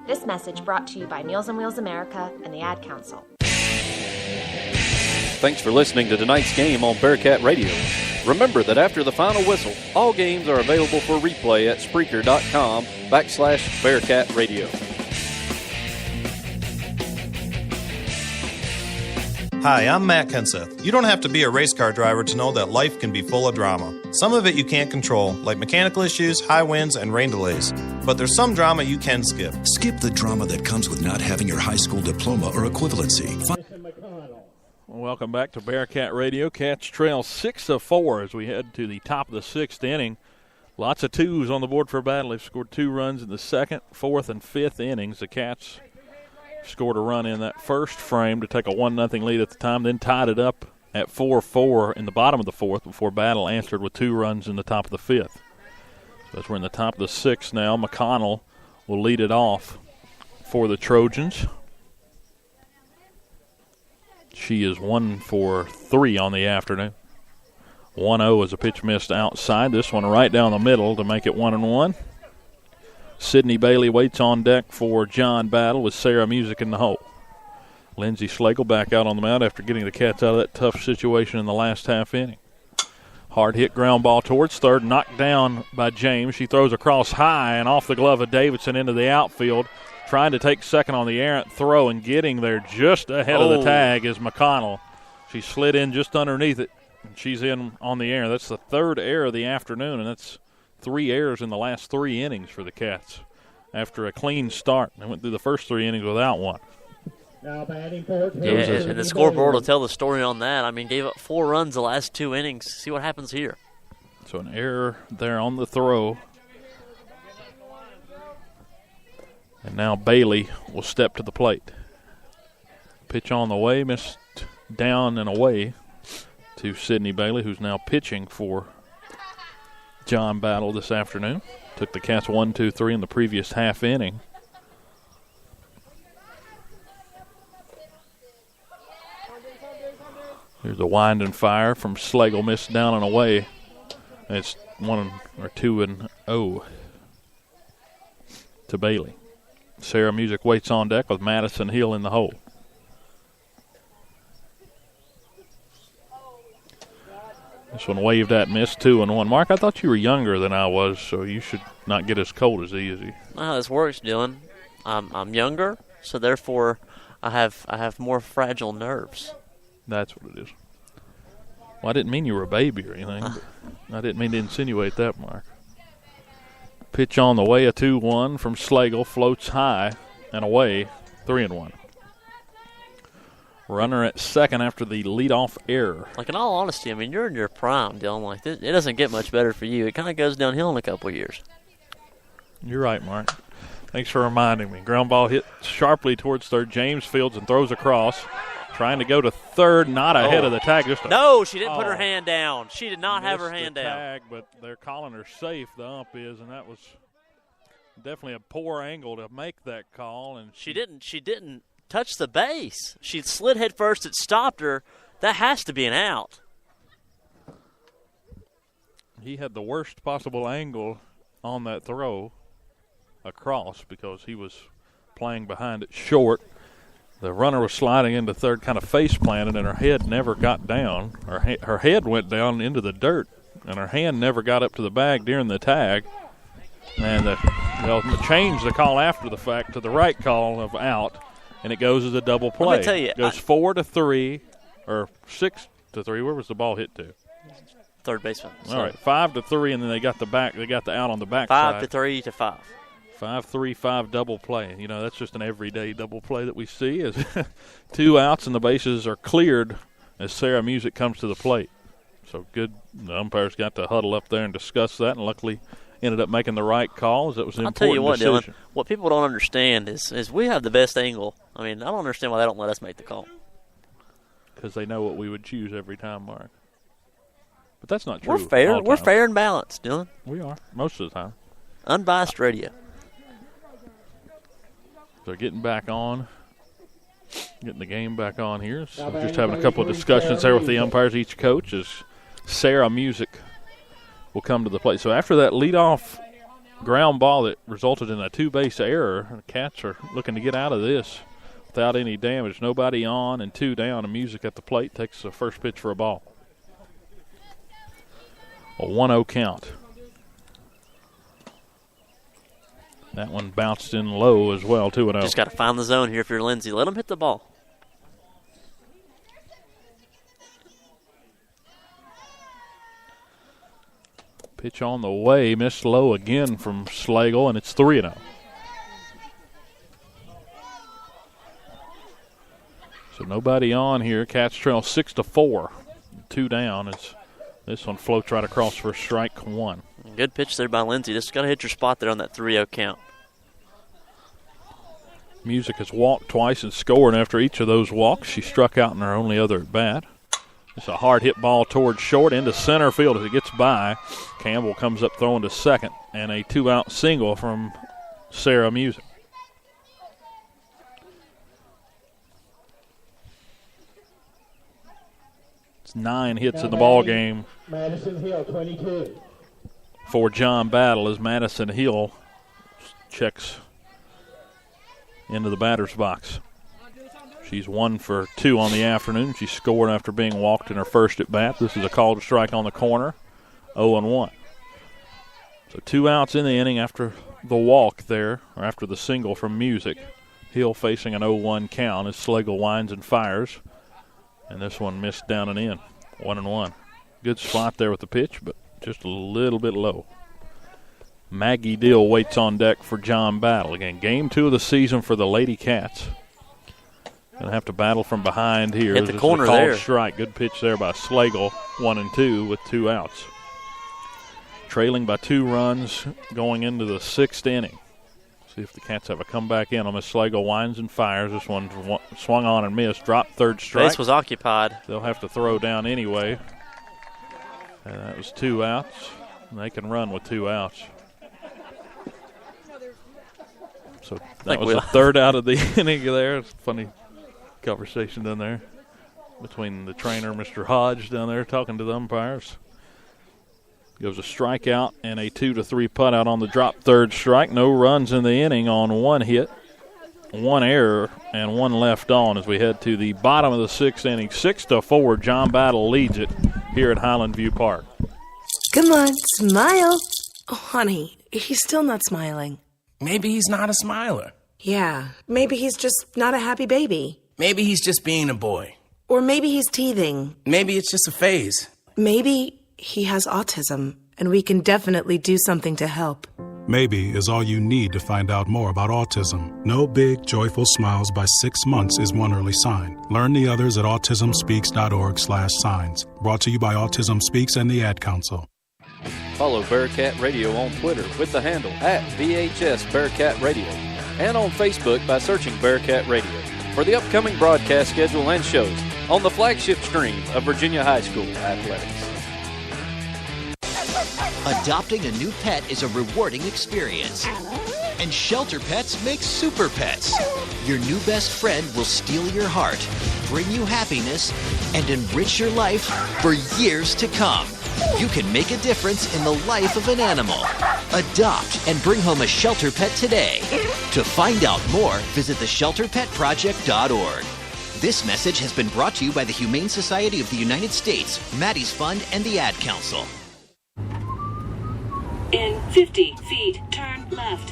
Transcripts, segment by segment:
This message brought to you by Meals on Wheels America and the Ad Council. Thanks for listening to tonight's game on Bearcat Radio. Remember that after the final whistle, all games are available for replay at Spreaker.com/Bearcat Radio. Hi, I'm Matt Kenseth. You don't have to be a race car driver to know that life can be full of drama. Some of it you can't control, like mechanical issues, high winds, and rain delays. But there's some drama you can skip. Skip the drama that comes with not having your high school diploma or equivalency. Welcome back to Bearcat Radio. Cats trail 6-4 as we head to the top of the sixth inning. Lots of twos on the board for Battle. They've scored 2 runs in the second, fourth, and fifth innings. The Cats scored a run in that first frame to take a 1-0 lead at the time, then tied it up at 4-4 in the bottom of the fourth before Battle answered with 2 runs in the top of the fifth. So as we're in the top of the sixth now, McConnell will lead it off for the Trojans. She is 1 for 3 on the afternoon. 1-0 as a pitch missed outside. This one right down the middle to make it 1-1. Sydney Bailey waits on deck for John Battle with Sarah Music in the hole. Lindsey Schlegel back out on the mound after getting the Cats out of that tough situation in the last half inning. Hard hit ground ball towards third, knocked down by James. She throws across high and off the glove of Davidson into the outfield. Trying to take second on the errant throw and getting there just ahead of the tag is McConnell. She slid in just underneath it, and she's in on the air. That's the third error of the afternoon, and that's 3 errors in the last 3 innings for the Cats after a clean start. They went through the first 3 innings without one. Yeah, and the scoreboard will tell the story on that. I mean, gave up 4 runs the last 2 innings. See what happens here. So an error there on the throw. And now Bailey will step to the plate. Pitch on the way, missed down and away to Sydney Bailey, who's now pitching for John Battle this afternoon. Took the Cats 1-2-3 in the previous half inning. Here's a wind and fire from Schlegel, missed down and away. And it's 2-0 to Bailey. Sarah Music waits on deck with Madison Hill in the hole. This one waved at, missed 2-1. Mark, I thought you were younger than I was, so you should not get as cold as easy. How this works, Dylan. I'm younger, so therefore I have more fragile nerves. That's what it is. Well, I didn't mean you were a baby or anything. But I didn't mean to insinuate that, Mark. Pitch on the way, a 2-1 from Schlegel, floats high and away, 3-1. Runner at second after the leadoff error. Like, in all honesty, I mean, you're in your prime, Dylan. Like, it doesn't get much better for you. It kind of goes downhill in a couple of years. You're right, Mark. Thanks for reminding me. Ground ball hit sharply towards third. James fields and throws across. Trying to go to third, not ahead of the tag. No, she didn't put her hand down. She did not have her hand down. Tag, but they're calling her safe, the ump is, and that was definitely a poor angle to make that call. And she didn't touch the base. She slid head first. It stopped her. That has to be an out. He had the worst possible angle on that throw across because he was playing behind it short. The runner was sliding into third, kind of face planted, and her head never got down. Her head went down into the dirt, and her hand never got up to the bag during the tag. And they'll change the call after the fact to the right call of out, and it goes as a double play. Let me tell you, it goes 4-3 or 6-3. Where was the ball hit to? Third baseman. All right, 5-3, and then they got the out on the back side. 5-3 to 5. 5-3-5 double play. You know, that's just an everyday double play that we see. Is 2 outs and the bases are cleared as Sarah Music comes to the plate. So good. The umpires got to huddle up there and discuss that, and luckily ended up making the right calls. That was an important decision. I'll tell you what, Dylan, what people don't understand is we have the best angle. I mean, I don't understand why they don't let us make the call. Because they know what we would choose every time, Mark. But that's not true. We're fair. We're fair and balanced, Dylan. We are, most of the time. Unbiased radio. So getting back on, getting the game back on here. So just having a couple of discussions there with the umpires, each coach, as Sarah Music will come to the plate. So after that leadoff ground ball that resulted in a two-base error. The Cats are looking to get out of this without any damage. Nobody on and 2 down, and Music at the plate takes the first pitch for a ball. A 1-0 count. That one bounced in low as well, 2-0. Just got to find the zone here if you're Lindsay. Let him hit the ball. Pitch on the way, missed low again from Slagle, and it's 3-0. So nobody on here. Cats trail 6-4. 2 down. It's this one floats right across for strike 1. Good pitch there by Lindsay. Just got to hit your spot there on that 3-0 count. Music has walked twice and scored. After each of those walks, she struck out in her only other at bat. It's a hard hit ball towards short into center field as it gets by. Campbell comes up throwing to second, and a 2-out single from Sarah Music. It's 9 hits in the ball game Madison Hill, 22. For John Battle as Madison Hill checks into the batter's box. She's 1 for 2 on the afternoon. She scored after being walked in her first at bat. This is a called strike on the corner, 0-1. So 2 outs in the inning after the walk there, or after the single from Music. Hill facing an 0-1 count as Slagle winds and fires. And this one missed down and in, 1-1. Good spot there with the pitch, but just a little bit low. Maggie Dill waits on deck for John Battle. Again, game 2 of the season for the Lady Cats. Going to have to battle from behind here. Hit the corner there. Strike. Good pitch there by Slagle, 1-2 with 2 outs. Trailing by 2 runs going into the 6th inning. See if the Cats have a comeback in on Miss Slagle. Winds and fires. This one swung on and missed. Dropped third strike. Base was occupied. They'll have to throw down anyway. And that was 2 outs. And they can run with 2 outs. So that was the 3rd out of the inning there. It's a funny conversation down there between the trainer, Mr. Hodge, down there talking to the umpires. Goes a strikeout and a 2-3 putout on the drop third strike. No runs in the inning on 1 hit, 1 error, and 1 left on as we head to the bottom of the 6th inning. 6-4, John Battle leads it here at Highland View Park. Come on, smile. Oh, honey, he's still not smiling. Maybe he's not a smiler. Yeah, maybe he's just not a happy baby. Maybe he's just being a boy. Or maybe he's teething. Maybe it's just a phase. Maybe he has autism, and we can definitely do something to help. Maybe is all you need to find out more about autism. No big, joyful smiles by 6 months is one early sign. Learn the others at autismspeaks.org/signs. Brought to you by Autism Speaks and the Ad Council. Follow Bearcat Radio on Twitter with the handle @VHS Bearcat Radio and on Facebook by searching Bearcat Radio for the upcoming broadcast schedule and shows on the flagship stream of Virginia High School Athletics. Adopting a new pet is a rewarding experience. And Shelter Pets makes super pets. Your new best friend will steal your heart, bring you happiness, and enrich your life for years to come. You can make a difference in the life of an animal. Adopt and bring home a Shelter Pet today. To find out more, visit theshelterpetproject.org. This message has been brought to you by the Humane Society of the United States, Maddie's Fund, and the Ad Council. In 50 feet, turn left.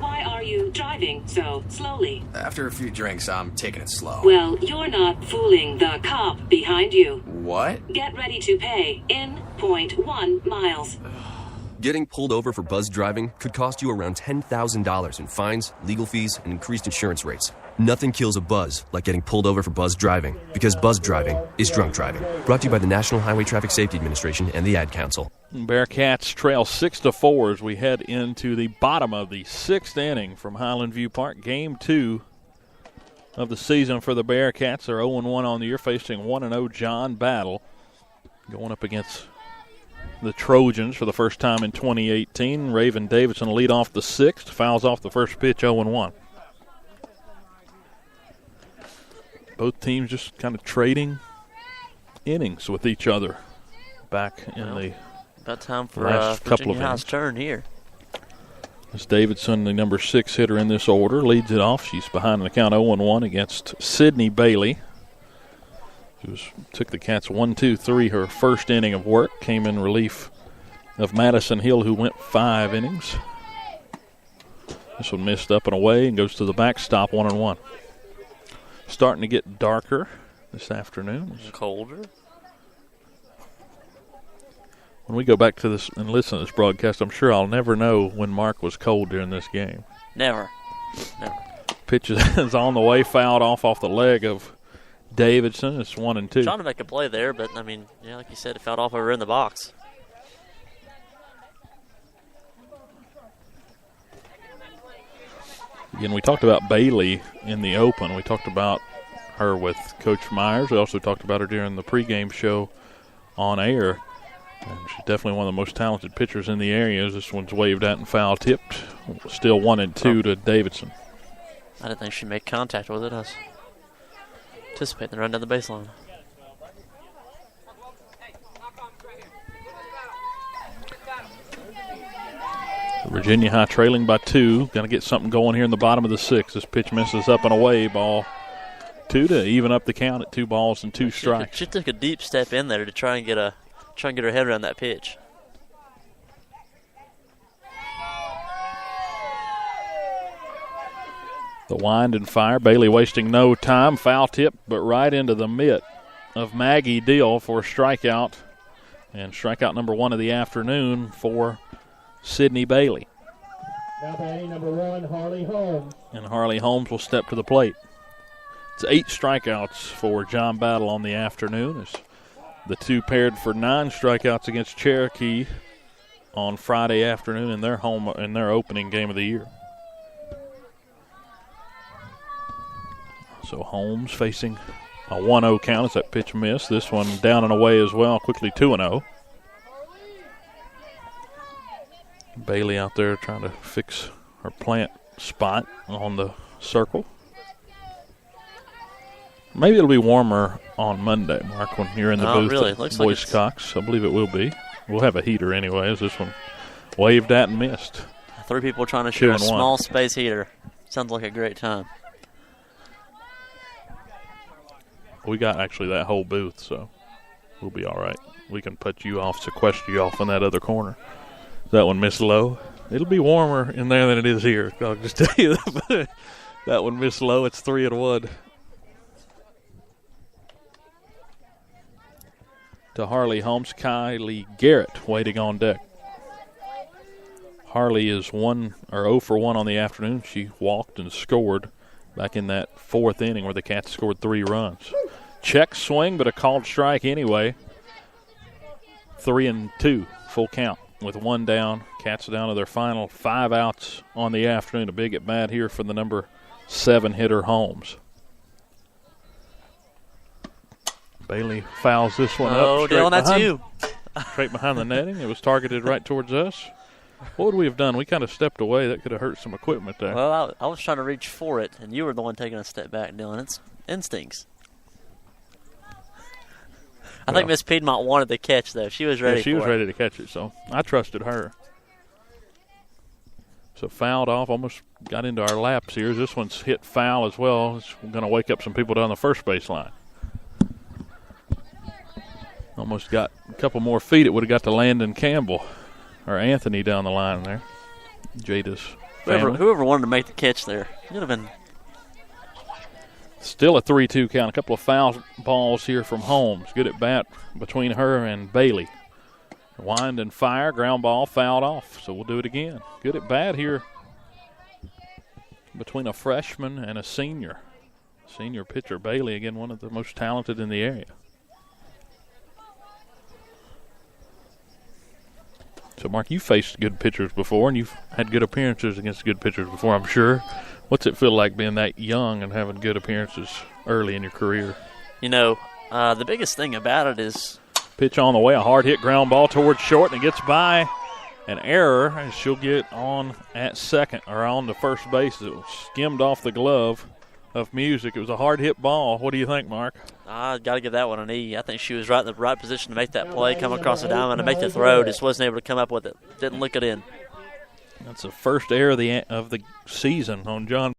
Why are you driving so slowly? After a few drinks, I'm taking it slow. Well, you're not fooling the cop behind you. What? Get ready to pay in 0.1 miles. Getting pulled over for buzz driving could cost you around $10,000 in fines, legal fees, and increased insurance rates. Nothing kills a buzz like getting pulled over for buzz driving, because buzz driving is drunk driving. Brought to you by the National Highway Traffic Safety Administration and the Ad Council. Bearcats trail 6-4 as we head into the bottom of the 6th inning from Highland View Park. Game 2 of the season for the Bearcats. They're 0-1 on the year, facing 1-0 John Battle, going up against the Trojans for the first time in 2018. Raven Davidson lead off the 6th, fouls off the first pitch, 0-1. Both teams just kind of trading innings with each other back in the about time for last couple Virginia of High's turn here. As Davidson, the number 6 hitter in this order, leads it off. She's behind the count 0-1 against Sydney Bailey. Took the Cats 1-2-3 her first inning of work. Came in relief of Madison Hill, who went 5 innings. This one missed up and away and goes to the backstop, 1-1. Starting to get darker this afternoon. Colder. When we go back to this and listen to this broadcast, I'm sure I'll never know when Mark was cold during this game. Never. Pitch is on the way, fouled off the leg of Davidson. It's 1-2. Trying to make a play there, but, I mean, yeah, like you said, it fouled off over in the box. Again, we talked about Bailey in the open. We talked about her with Coach Myers. We also talked about her during the pregame show on air. And she's definitely one of the most talented pitchers in the area. This one's waved out and foul tipped. Still 1-2 to Davidson. I didn't think she made contact with it. I was anticipating the run down the baseline. Virginia High trailing by 2. Going to get something going here in the bottom of the 6th. This pitch misses up and away. Ball 2 to even up the count at 2 balls and 2 strikes. She took a deep step in there to try and get her head around that pitch. The wind and fire. Bailey wasting no time. Foul tip, but right into the mitt of Maggie Deal for a strikeout. And strikeout number 1 of the afternoon for Sydney Bailey. Now batting number 1, Harley Holmes. And Harley Holmes will step to the plate. It's 8 strikeouts for John Battle on the afternoon. As the 2 paired for 9 strikeouts against Cherokee on Friday afternoon in their opening game of the year. So Holmes facing a 1-0 count as that pitch missed. This one down and away as well, quickly 2-0. Bailey out there trying to fix her plant spot on the circle. Maybe it'll be warmer on Monday, Mark, when you're in the booth really. at Looks Boyce like Cox. I believe it will be. We'll have a heater anyway, as this one waved at and missed. 3 people trying to shoot a small space heater. Sounds like a great time. We got actually that whole booth, so we'll be all right. We can put you off, sequester you off in that other corner. That one missed low. It'll be warmer in there than it is here. I'll just tell you that. That one missed low. It's 3-1. To Harley Holmes, Kylie Garrett waiting on deck. Harley is 0 for 1 on the afternoon. She walked and scored back in that 4th inning where the Cats scored 3 runs. Check swing, but a called strike anyway. 3-2, full count. With 1 down, Cats down to their final 5 outs on the afternoon. A big at bat here for the number 7 hitter Holmes. Bailey fouls this one up. Oh, Dylan, that's you. Straight behind the netting. It was targeted right towards us. What would we have done? We kind of stepped away. That could have hurt some equipment there. Well, I was trying to reach for it, and you were the one taking a step back, Dylan. It's instincts. I think Miss Piedmont wanted the catch, though. She was ready for it. She was ready to catch it, so I trusted her. So fouled off, almost got into our laps here. This one's hit foul as well. It's going to wake up some people down the first base line. Almost got a couple more feet. It would have got to Landon Campbell or Anthony down the line there. Jada's family. Whoever wanted to make the catch there. It would have been. Still a 3-2 count. A couple of foul balls here from Holmes. Good at bat between her and Bailey. Wind and fire. Ground ball fouled off. So we'll do it again. Good at bat here between a freshman and a senior. Senior pitcher Bailey, again, one of the most talented in the area. So, Mark, you've faced good pitchers before, and you've had good appearances against good pitchers before, I'm sure. What's it feel like being that young and having good appearances early in your career? You know, the biggest thing about it is... Pitch on the way, a hard hit ground ball towards short, and it gets by an error, and she'll get on at second, or on to first base. It was skimmed off the glove of Music. It was a hard hit ball. What do you think, Mark? I got to give that one an E. I think she was right in the right position to make that play, come across the diamond and make the throw. Just wasn't able to come up with it. Didn't look it in. That's the first error of the season on John